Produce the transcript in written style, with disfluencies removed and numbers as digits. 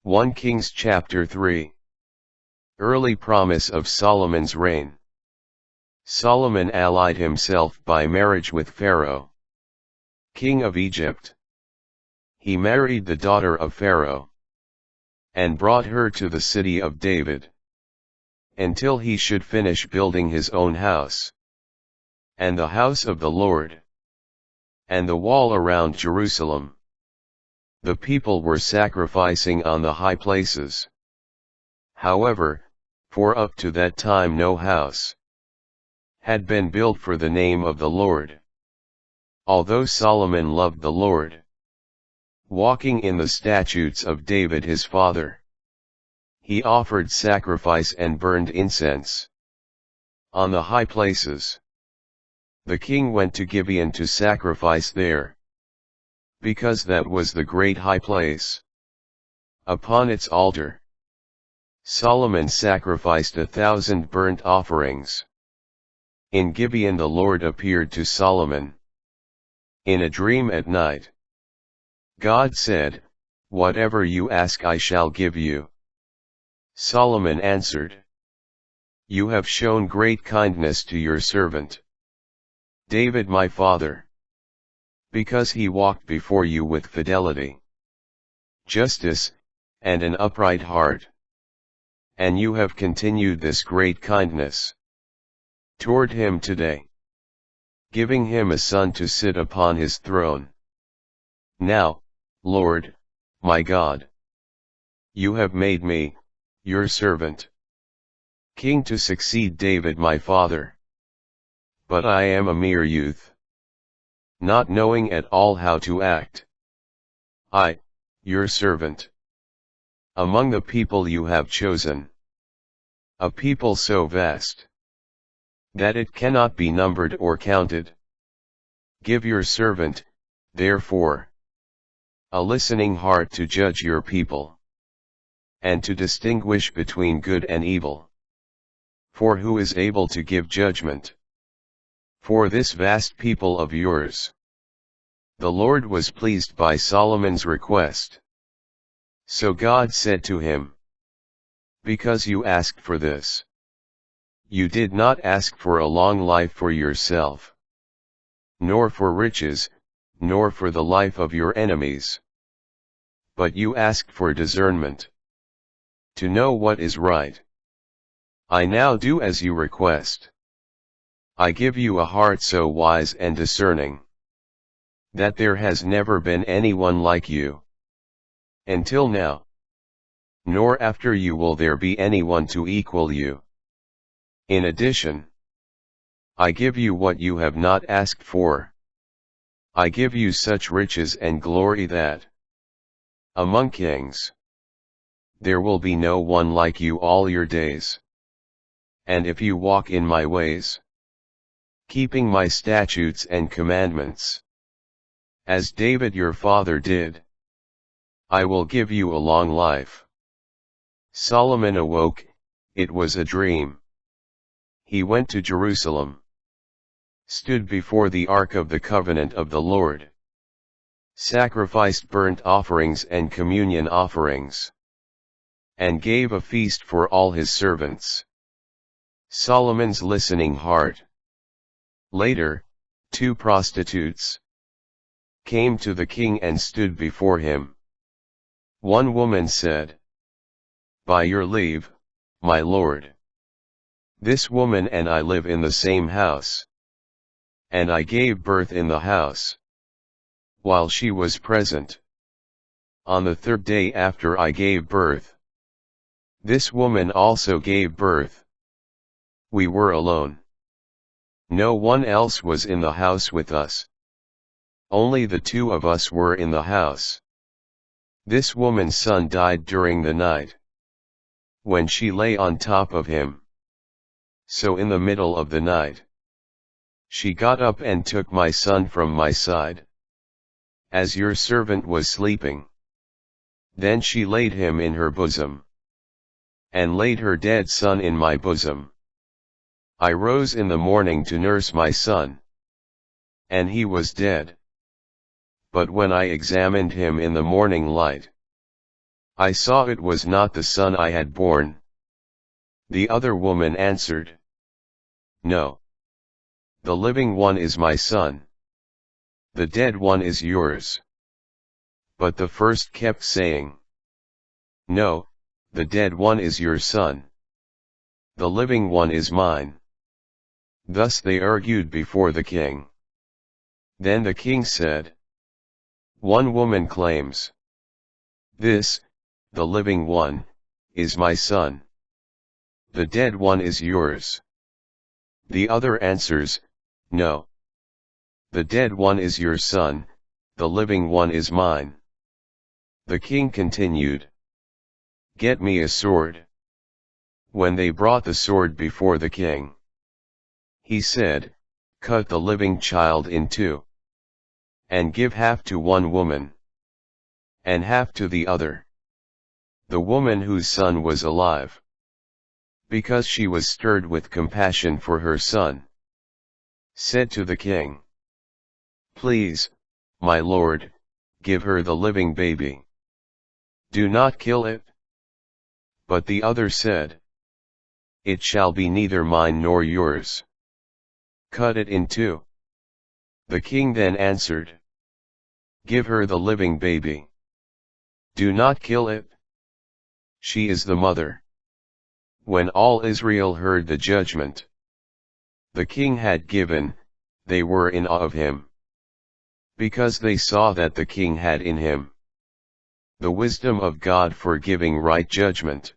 1 Kings chapter 3. Early promise of Solomon's reign. Solomon allied himself by marriage with Pharaoh, king of Egypt. He married the daughter of Pharaoh, and brought her to the city of David, until he should finish building his own house, and the house of the Lord, and the wall around Jerusalem. The people were sacrificing on the high places. However, for up to that time no house had been built for the name of the Lord. Although Solomon loved the Lord, walking in the statutes of David his father, he offered sacrifice and burned incense on the high places. The king went to Gibeon to sacrifice there, because that was the great high place. Upon its altar, Solomon sacrificed 1,000 burnt offerings. In Gibeon the Lord appeared to Solomon in a dream at night. God said, "Whatever you ask I shall give you." Solomon answered, "You have shown great kindness to your servant David my father, because he walked before you with fidelity, justice, and an upright heart. And you have continued this great kindness toward him today, giving him a son to sit upon his throne. Now, Lord, my God, you have made me, your servant, king to succeed David my father. But I am a mere youth, not knowing at all how to act. I, your servant, among the people you have chosen, a people so vast that it cannot be numbered or counted. Give your servant, therefore, a listening heart to judge your people, and to distinguish between good and evil. For who is able to give judgment for this vast people of yours?" The Lord was pleased by Solomon's request. So God said to him, "Because you asked for this, you did not ask for a long life for yourself, nor for riches, nor for the life of your enemies. But you asked for discernment, to know what is right. I now do as you request. I give you a heart so wise and discerning, that there has never been anyone like you until now, nor after you will there be anyone to equal you. In addition, I give you what you have not asked for. I give you such riches and glory that, among kings, there will be no one like you all your days. And if you walk in my ways, keeping my statutes and commandments, as David your father did, I will give you a long life." Solomon awoke, it was a dream. He went to Jerusalem, stood before the ark of the covenant of the Lord, sacrificed burnt offerings and communion offerings, and gave a feast for all his servants. Solomon's listening heart. Later, 2 prostitutes came to the king and stood before him. One woman said, "By your leave, my lord, this woman and I live in the same house, and I gave birth in the house, while she was present. On the 3rd day after I gave birth, this woman also gave birth. We were alone. No one else was in the house with us. Only the 2 of us were in the house. This woman's son died during the night, when she lay on top of him. So in the middle of the night, she got up and took my son from my side, as your servant was sleeping. Then she laid him in her bosom, and laid her dead son in my bosom. I rose in the morning to nurse my son, and he was dead. But when I examined him in the morning light, I saw it was not the son I had born. The other woman answered, No. The living one is my son. The dead one is yours. But the first kept saying, No, the dead one is your son. The living one is mine. Thus they argued before the king. Then the king said, One woman claims, This, the living one, is my son. The dead one is yours. The other answers, No. The dead one is your son, the living one is mine. The king continued, Get me a sword. When they brought the sword before the king, he said, Cut the living child in two, and give half to one woman, and half to the other. The woman whose son was alive, because she was stirred with compassion for her son, said to the king, Please, my lord, give her the living baby. Do not kill it. But the other said, It shall be neither mine nor yours. Cut it in two. The king then answered, Give her the living baby. Do not kill it. She is the mother. When all Israel heard the judgment the king had given, they were in awe of him, because they saw that the king had in him the wisdom of God for giving right judgment.